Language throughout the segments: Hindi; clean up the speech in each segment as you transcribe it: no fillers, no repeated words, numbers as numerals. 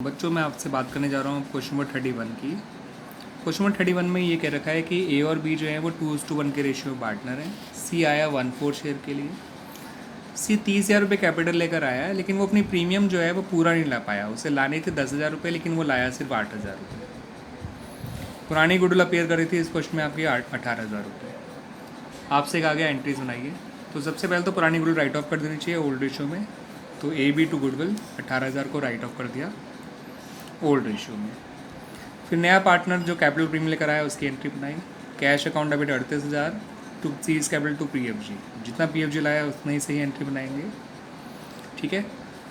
बच्चों मैं आपसे बात करने जा रहा हूँ क्वेश्चन नंबर 31 की। क्वेश्चन नंबर 31 में ये कह रखा है कि ए और बी जो है वो 2:1 के रेशियो में पार्टनर है। सी आया 1/4 शेयर के लिए। सी 30,000 रुपये कैपिटल लेकर आया है, लेकिन वो अपनी प्रीमियम जो है वो पूरा नहीं ला पाया। उसे लाने थे 10,000 रुपये, लेकिन वो लाया सिर्फ 8,000 रुपये। पुरानी गुडविल अपीयर कर रही थी इस क्वेश्चन में आपकी 18,000 रुपये। आपसे कहा गया एंट्रीज बनाइए। तो सबसे पहले तो पुरानी गुडविल राइट ऑफ कर देनी चाहिए ओल्ड रेशियो में। तो ए बी टू गुडविल 18,000 को राइट ऑफ कर दिया ओल्ड रेशियो में। फिर नया पार्टनर जो कैपिटल प्रीमियम लेकर आया उसकी एंट्री बनाई। Cash account debit 38,000 to C's capital to PFG। जितना PFG लाया उतना ही सही एंट्री बनाएंगे। ठीक है।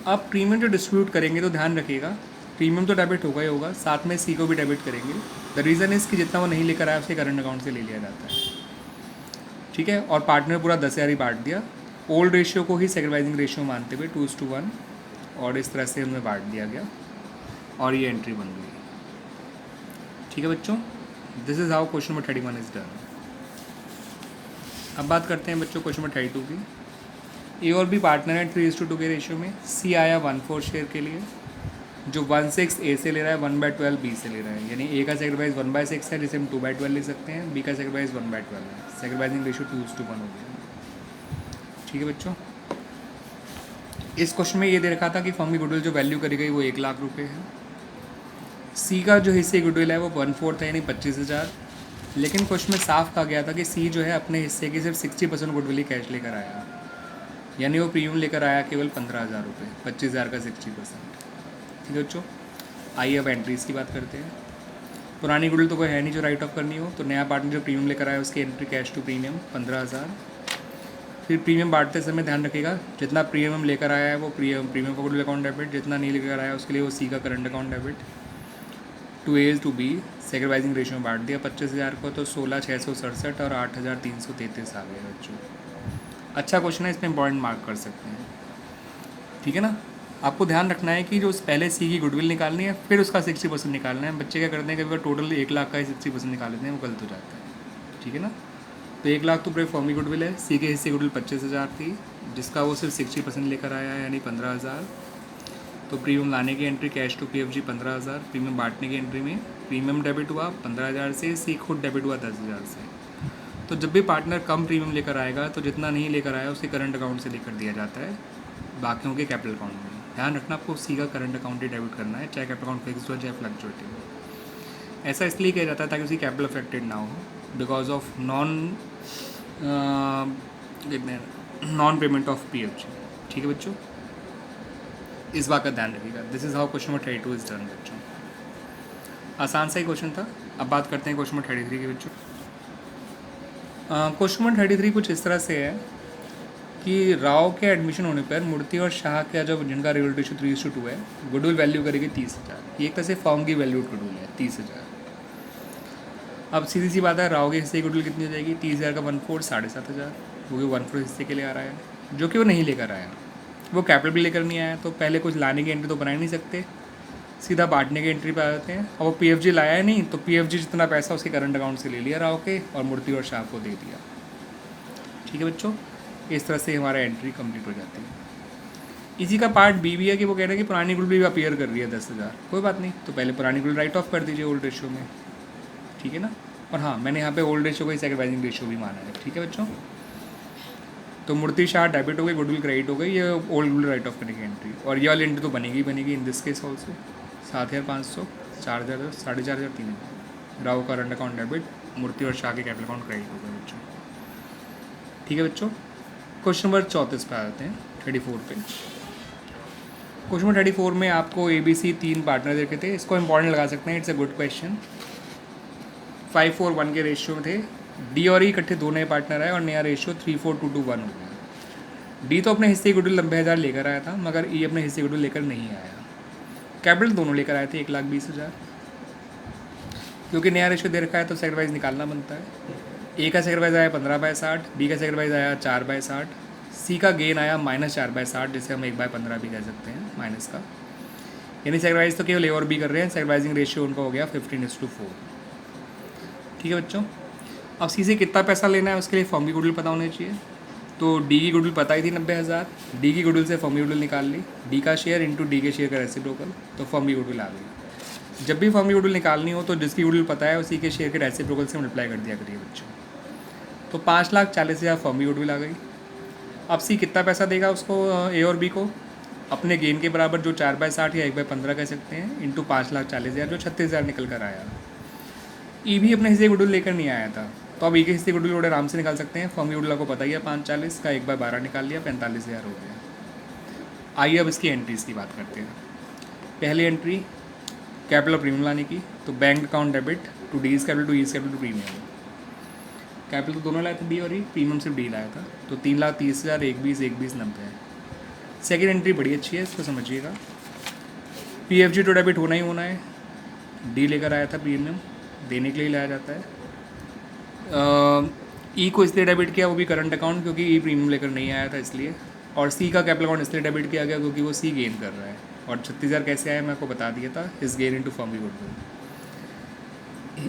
अब प्रीमियम जो डिस्ट्रीब्यूट करेंगे तो ध्यान रखिएगा, प्रीमियम तो डेबिट होगा ही होगा, साथ में सी को भी डेबिट करेंगे। द रीज़न इज़ कि जितना वो नहीं लेकर आया उसके करंट अकाउंट से ले लिया जाता है। ठीक है। और पार्टनर पूरा 10,000 ही बांट दिया। ओल्ड रेशियो को ही सेक्रीफाइसिंग रेशियो मानते हुए 2:1 और इस तरह से उनमें बांट दिया गया और ये एंट्री बन गई। ठीक है बच्चों, this is how question number 31 is done. अब बात करते हैं बच्चों क्वेश्चन नंबर 32 की। ए और बी पार्टनर है 3:2 के रेशियो में। सी आया 1/4 शेयर के लिए, जो 1/6 ए से ले रहा है, 1/12 बी से ले रहा है। यानी ए का सेक्रीफाइस 1/6 है, जिसे हम 2/12 ले सकते हैं। बी का सेक्रीफाइस 1/12 है। सेक्रीफाइसिंग रेशियो 2:1 हो गया। ठीक है बच्चों, इस क्वेश्चन में ये दे रखा था कि फर्म की गुडविल जो वैल्यू करी गई वो 1,00,000 रुपये है। सी का जो हिस्से गुडविल है वो 1/4 है, यानी 25,000। लेकिन क्वेश्चन में साफ कहा गया था कि सी जो है अपने हिस्से की सिर्फ 60% गुडविल ही कैश लेकर आया, यानी वो प्रीमियम लेकर आया केवल 15,000 रुपये। 25,000 का 60%। ठीक है बच्चों, आइए अब एंट्रीज़ की बात करते हैं। पुरानी गुडविल तो कोई है नहीं जो राइट ऑफ करनी हो, तो नया पार्टनर जो प्रीमियम लेकर आया उसकी एंट्री कैश टू प्रीमियम 15,000। फिर प्रीमियम बांटते समय ध्यान रखिएगा, जितना प्रीमियम लेकर आया है वो प्रीमियम का गुडविल अकाउंट डेबिट, जितना नहीं लेकर आया उसके लिए वो सी का current account debit. To A to B sacrificing ratio में बांट दिया 25,000 को, तो 16,667 और 8,333 आ गए बच्चों। अच्छा क्वेश्चन है, इसमें इंपॉर्टेंट मार्क कर सकते हैं। ठीक है ना। आपको ध्यान रखना है कि जो पहले सी की गुडविल निकालनी है, फिर उसका 60% निकालना है। बच्चे क्या करते हैं कि वो टोटल 1,00,000 का ही 60% निकाल लेते हैं, वो गलत हो जाता है। ठीक है ना। तो 1,00,000 तो पूरे फर्म की गुडविल है। सी के हिस्से गुडविल 25,000 थी, जिसका वो सिर्फ 60% लेकर आया है, यानी 15,000। तो प्रीमियम लाने की entry cash to PFG 15,000। Premium बांटने की एंट्री में प्रीमियम डेबिट हुआ 15,000 से, सी खुद डेबिट हुआ 10,000 से। तो जब भी पार्टनर कम प्रीमियम लेकर आएगा तो जितना नहीं लेकर आया उसके करंट अकाउंट से लेकर दिया जाता है बाकियों के कैपिटल अकाउंट में। ध्यान रखना, आपको सी का करंट अकाउंट ही डेबिट करना है, चाहे कैपिटल अकाउंट फिक्स हो चाहे फ्लक्चुएटिंग हो। ऐसा इसलिए किया जाता है ताकि उसकी कैपिटल अफेक्टेड ना हो because of non payment of PFG। ठीक है बच्चों, इस बात का ध्यान रखिएगा। This is how question number 32 is done बच्चों। आसान सा ही क्वेश्चन था। अब बात करते हैं क्वेश्चन नंबर 33 की बच्चों। क्वेश्चन नंबर 33 कुछ इस तरह से है कि राव के एडमिशन होने पर मूर्ति और शाह का जो जिनका रिवल रेशियो 3:2 है, गुडविल वैल्यू करेगी 30,000। ये एक तरह से फॉर्म की वैल्यूड गुडविल है 30,000। अब सीधी सी बात है, राव के हिस्से की गुडविल कितनी हो जाएगी? 30,000 का 1/4 7,500, वो भी 1/4 हिस्से के लिए आ रहा है, जो कि वो नहीं लेकर आया। वो कैपिटल भी लेकर नहीं आया, तो पहले कुछ लाने की एंट्री तो बना ही नहीं सकते, सीधा बांटने की एंट्री पे आ जाते हैं। और वो PFG लाया है नहीं, तो PFG जितना पैसा उसके करंट अकाउंट से ले लिया राव के और मूर्ति और शाह को दे दिया। ठीक है बच्चों, इस तरह से हमारा एंट्री कंप्लीट हो जाती है। इसी का पार्ट बी भी है कि वो कह रहे हैं कि पुरानी गुडविल भी अपीयर कर रही है 10,000। कोई बात नहीं, तो पहले पुरानी गुडविल राइट ऑफ कर दीजिए ओल्ड रेशियो में। ठीक है ना। और हाँ, मैंने यहाँ पे ओल्ड रेशियो को ही सेक्रीफाइसिंग रेशियो भी माना है। ठीक है बच्चों, तो मूर्ति शाह डेबिट हो गई, गुडविल क्रेडिट हो गई, ये ओल्ड गुडविल राइट ऑफ करने की एंट्री। और ये वाली एंट्री तो बनेगी बनेगी in this case also. 7,500, 4,000, 4,500, 3,000। Rao current account debit, Murthy और शाह के कैपिटल अकाउंट क्रेडिट हो गए बच्चों। ठीक है बच्चों, क्वेश्चन नंबर 34 पे आ जाते हैं, 34 पे। क्वेश्चन नंबर 34 में आपको ABC 3 पार्टनर देखे थे। इसको इंपॉर्टेंट लगा सकते हैं, इट्स अ गुड क्वेश्चन। 5:4:1 के रेशियो में थे। डी और ई इकट्ठे दो नए पार्टनर आए और नया रेशियो 3:4:2:1 हो गया। डी तो अपने हिस्से की गुडविल 90,000 लेकर आया था, मगर ई अपने हिस्से की गुडविल लेकर नहीं आया। कैपिटल दोनों लेकर आए थे 1,20,000। क्योंकि नया रेशियो दे रखा है तो सेक्रीफाइस निकालना बनता है। ए का सेक्रीफाइस आया 15/60, बी का सेक्रीफाइस आया 4/60, सी का गेन आया -4/60, जिसे हम 1/15 भी कह सकते हैं माइनस का। यानी सेक्रीफाइस तो केवल ए और बी कर रहे हैं, सेक्रीफाइसिंग रेशियो उनका हो गया 15:4। ठीक है बच्चों, अब सी से कितना पैसा लेना है उसके लिए फर्म की गुडविल पता होनी चाहिए। तो डी की गुडविल पता ही थी 90,000, डी की गुडविल से फर्म की गुडविल निकाल ली, डी का शेयर इंटू डी के शेयर का रेसिप्रोकल, तो फर्म की गुडविल आ गई। जब भी फर्म की गुडविल निकालनी हो तो जिसकी गुडविल पता है उसी के शेयर के रेसिप्रोकल से मल्टीप्लाई कर दिया करिए बच्चों। तो 5,40,000 फर्म की गुडविल आ गई। अब सी कितना पैसा देगा उसको, ए और बी को, अपने गेन के बराबर जो 4/60 या 1/15 कह सकते हैं, इंटू 5,40,000 जो 36,000 निकल कर आया। ई भी अपने हिस्से गुडविल लेकर नहीं आया था, तो अब ई के हिस्से गुडविल बड़े आराम से निकाल सकते हैं। फर्म की गुडविल को पता ही है 540 का 1/12 निकाल लिया, 45,000 हो गया। आइए अब इसकी एंट्रीज की बात करते हैं। पहली एंट्री कैपिटल प्रीमियम लाने की, तो bank account debit to D's capital to E's capital to premium. Capital तो दोनों लाए थे डी और ई, प्रीमियम सिर्फ डी लाया था, तो 3,30,000 1,20,20 90। सेकेंड एंट्री बड़ी अच्छी है, इसको समझिएगा। P F G to debit होना ही होना है, डी लेकर आया था प्रीमियम, देने के लिए लाया जाता है। ई को इसलिए डेबिट किया, वो भी करंट अकाउंट, क्योंकि ई प्रीमियम लेकर नहीं आया था इसलिए। और सी का कैपिटल अकाउंट इसलिए डेबिट किया गया क्योंकि वो सी गेन कर रहा है। और 36,000 कैसे आया मैं आपको बता दिया था, इस गेन इंटू फर्म की गुडविल,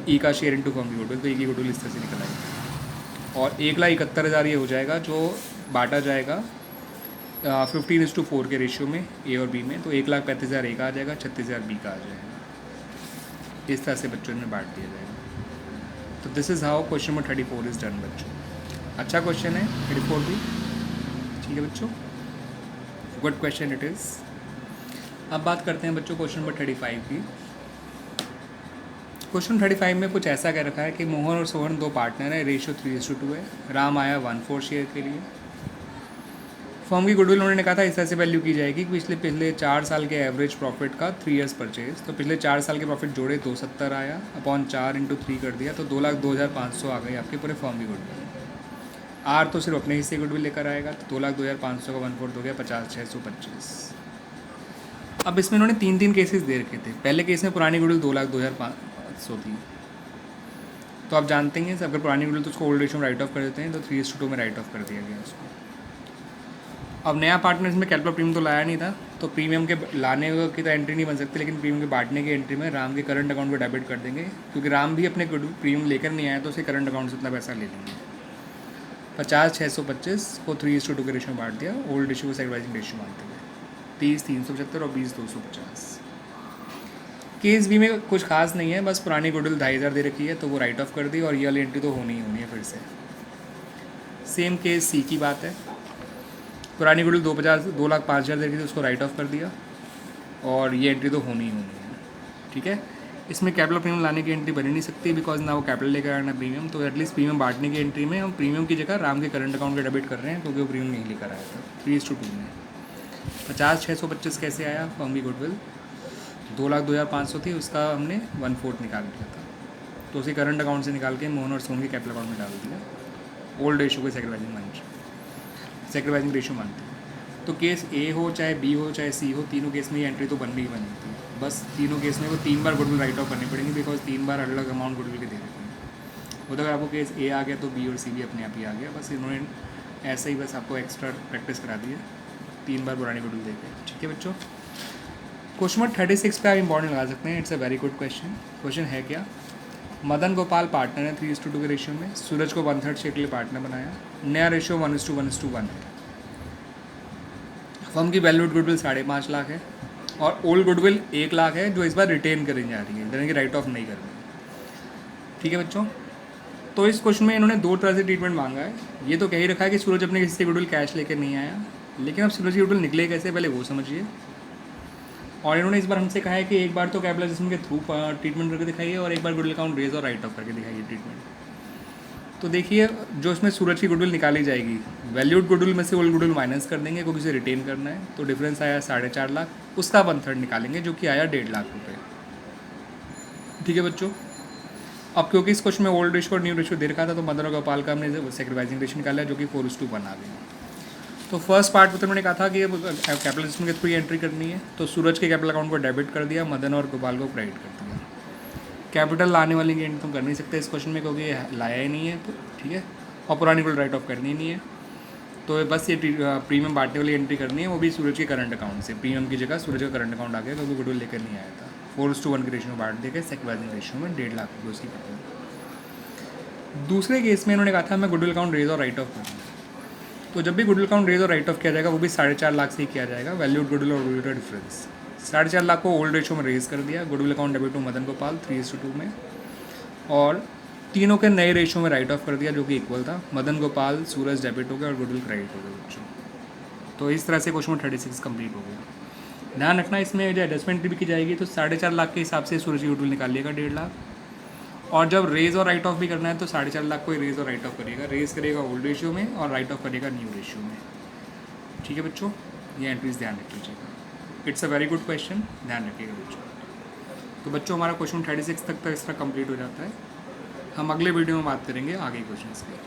ई का शेयर इंटू फर्म की गुडविल, तो ई की गुडविल इस तरह से निकल आएगी। और 1,71,000 ये हो जाएगा जो बांटा जाएगा 15:4 के रेशियो में ए और बी में, तो 1,35,000 ए का आ जाएगा, 36,000 बी का आ जाएगा। इस तरह से बच्चों में बांट दिया जाएगा। तो this is how question number 34 is done बच्चों। अच्छा क्वेश्चन है 34 भी, ठीक है बच्चों, गुड क्वेश्चन इट इज़। अब बात करते हैं बच्चों क्वेश्चन नंबर 35 की। क्वेश्चन 35 में कुछ ऐसा कह रखा है कि मोहन और सोहन दो पार्टनर है, रेशियो 3:2 है, राम आया 1/4 शेयर के लिए। फर्म की गुडविल उन्होंने कहा था इस तरह से वैल्यू की जाएगी कि पिछले 4 साल के एवरेज प्रॉफिट का 3 ईयर्स परचेज, तो पिछले 4 साल के प्रॉफिट जोड़े 270 आया, अपॉन 4 × 3 कर दिया, तो 2,02,500 आ गई आपके पूरे फर्म की गुडविल। आर तो सिर्फ अपने हिस्से गुडविल लेकर आएगा, तो 2,02,500 का 1/4 हो गया 50,625। अब इसमें इन्होंने 3 केसेस दे रखे थे। पहले केस में पुरानी गुडविल 2,02,500 थी, तो आप जानते हैं अगर पुरानी गुडविल तो उसको ओल्ड रेशियो में राइट ऑफ कर देते हैं, तो 3:2 में राइट ऑफ कर दिया गया उसको। अब नया पार्टनर इसमें कैपिटल प्रीमियम तो लाया नहीं था, तो प्रीमियम के लाने की तो एंट्री नहीं बन सकती, लेकिन प्रीमियम के बांटने की एंट्री में राम के करंट अकाउंट को डेबिट कर देंगे, क्योंकि राम भी अपने प्रीमियम लेकर नहीं आया, तो उसे करंट अकाउंट से उतना पैसा ले लेंगे। 50,625 को 3:2 के रेशियो में बांट दिया, ओल्ड रेशियो को सेक्रीफाइसिंग रेशियो मानते हुए। 30,375 और 20,250। केस बी में कुछ खास नहीं है, बस पुरानी गुडविल 2,500 दे रखी है, तो वो राइट ऑफ कर दी, और ये वाली एंट्री तो होनी ही होनी है फिर से। सेम केस सी की बात है, पुरानी गुडविल 2,05,000 दे रखी थी, उसको राइट ऑफ कर दिया, और ये एंट्री तो होनी ही होनी है, ठीक है। इसमें कैपिटल प्रीमियम लाने की एंट्री बनी नहीं सकती, बिकॉज ना वो कैपिटल लेकर आना प्रीमियम, तो एटलीस्ट प्रीमियम बांटने की एंट्री में हम प्रीमियम की जगह राम के करंट अकाउंट का डेबिट कर रहे हैं, क्योंकि वो प्रीमियम नहीं लेकर आया था 3:2 में। 50,625 कैसे आया, फर्म की गुडविल 2,02,500 थी, उसका हमने 1/4 निकाल लिया था, तो उसे करंट अकाउंट से निकाल के मोहन और सोहन के कैपिटल अकाउंट में डाल दिया, ओल्ड रेशियो को सेक्रीफाइसिंग रेशियो मानते हैं। तो केस ए हो चाहे बी हो चाहे सी हो, तीनों केस में ये एंट्री तो बननी ही बनती है। बस तीनों केस में वो 3 बार गुडविल राइट ऑफ करनी पड़ेंगी, बिकॉज 3 बार अलग अलग अमाउंट गुडविल के दे देते हैं। वो तो अगर आपको केस ए आ गया तो बी और सी भी अपने आप ही आ गया, बस इन्होंने ऐसे ही बस आपको एक्स्ट्रा प्रैक्टिस करा दी है 3 बार पुरानी गुडविल देके, ठीक है बच्चों। क्वेश्चन नंबर 36 पे आप इंपॉर्टेंट लगा सकते हैं, it's a very good question. Question है क्या, मदन गोपाल पार्टनर है 3:2 के रेशियो में, सूरज को 1/3 शेयर के लिए पार्टनर बनाया, नया रेशियो 1:1:1 है। फर्म की वैल्यूड गुडविल 5.5 लाख है, और ओल्ड गुडविल 1 लाख है, जो इस बार रिटेन करने जा रही है, यानी कि राइट ऑफ नहीं कर रही है, ठीक है बच्चों। तो इस क्वेश्चन में इन्होंने 2 तरह से ट्रीटमेंट मांगा है। ये तो कह ही रखा है कि सूरज अपने किसी से गुडविल कैश लेकर नहीं आया, लेकिन अब सूरज की गुडविल निकले कैसे पहले वो समझिए। और इन्होंने इस बार हमसे कहा है कि एक बार तो कैपिटलाइजेशन के थ्रू ट्रीटमेंट करके दिखाइए, और एक बार गुडविल अकाउंट रेज और राइट ऑफ करके दिखाइए ट्रीटमेंट। तो देखिए, जो इसमें सूरज की गुडविल निकाली जाएगी, वैल्यूड गुडविल में से ओल्ड गुडविल माइनस कर देंगे, क्योंकि उसे रिटेन करना है, तो डिफरेंस आया 4.5 लाख, उसका 1/3 निकालेंगे, जो कि आया 1.5 लाख रुपये, ठीक है बच्चों। अब क्योंकि इस क्वेश्चन में ओल्ड रेशियो और न्यू रेशियो दे रखा था, तो मदन और गोपाल का हमने सेक्रीफाइसिंग रेशियो निकाला, जो कि 4:1 आ गया। तो फर्स्ट पार्ट में तो उन्होंने कहा था कि कैपिटलाइजेशन के थ्रू एंट्री करनी है, तो सूरज के कैपिटल अकाउंट को डेबिट कर दिया, मदन और गोपाल को क्रेडिट कर दिया। कैपिटल लाने वाली की एंट्री तुम कर नहीं सकते इस क्वेश्चन में, क्योंकि ये लाया ही नहीं है, तो ठीक है, और पुरानी गुडविल राइट ऑफ करनी ही नहीं है, तो बस ये प्रीमियम बांटने वाली एंट्री करनी है, वो भी सूरज के करंट अकाउंट से। प्रीमियम की जगह सूरज का करंट अकाउंट आ गया, क्योंकि गुडविल लेकर नहीं आया था। 4:1 के रेशियो में बांट देकर सेक्रीफाइसिंग रेशियो में 1.5 लाख रुपये उसकी करनी। दूसरे केस में इन्होंने कहा था मैं गुडविल अकाउंट रेज और राइट ऑफ करूँगा, तो जब भी गुडविल अकाउंट रेज और राइट ऑफ किया जाएगा वो भी 4.5 लाख से ही किया जाएगा, वैल्यूड गुडविल और गुडविल का डिफरेंस। 4.5 लाख को ओल्ड रेशो में रेज कर दिया, goodwill account debit to Madan Gopal 3:2 में, और तीनों के नए रेशो में राइट ऑफ कर दिया जो कि इक्वल था, मदन गोपाल सूरज डेबिट हो गया और गुडविल क्रेडिट हो गया बच्चों। तो इस तरह से क्वेश्चन 36 कंप्लीट हो गया। ध्यान रखना इसमें जो एडजस्टमेंट भी की जाएगी तो 4.5 लाख के हिसाब से सूरज की गुडविल निकालिएगा 1.5 लाख, और जब रेज और राइट ऑफ भी करना है तो 4.5 लाख को ही रेज और राइट ऑफ करिएगा, रेज करेगा ओल्ड रेशियो में और राइट ऑफ करेगा न्यू रेशियो में। ठीक है बच्चों, ये एंट्रीज ध्यान रख लीजिएगा, it's a very good question, ध्यान रखिएगा बच्चों। तो बच्चों हमारा क्वेश्चन 36 तक तो इस तरह कंप्लीट हो जाता है। हम अगले वीडियो में बात करेंगे आगे क्वेश्चंस की।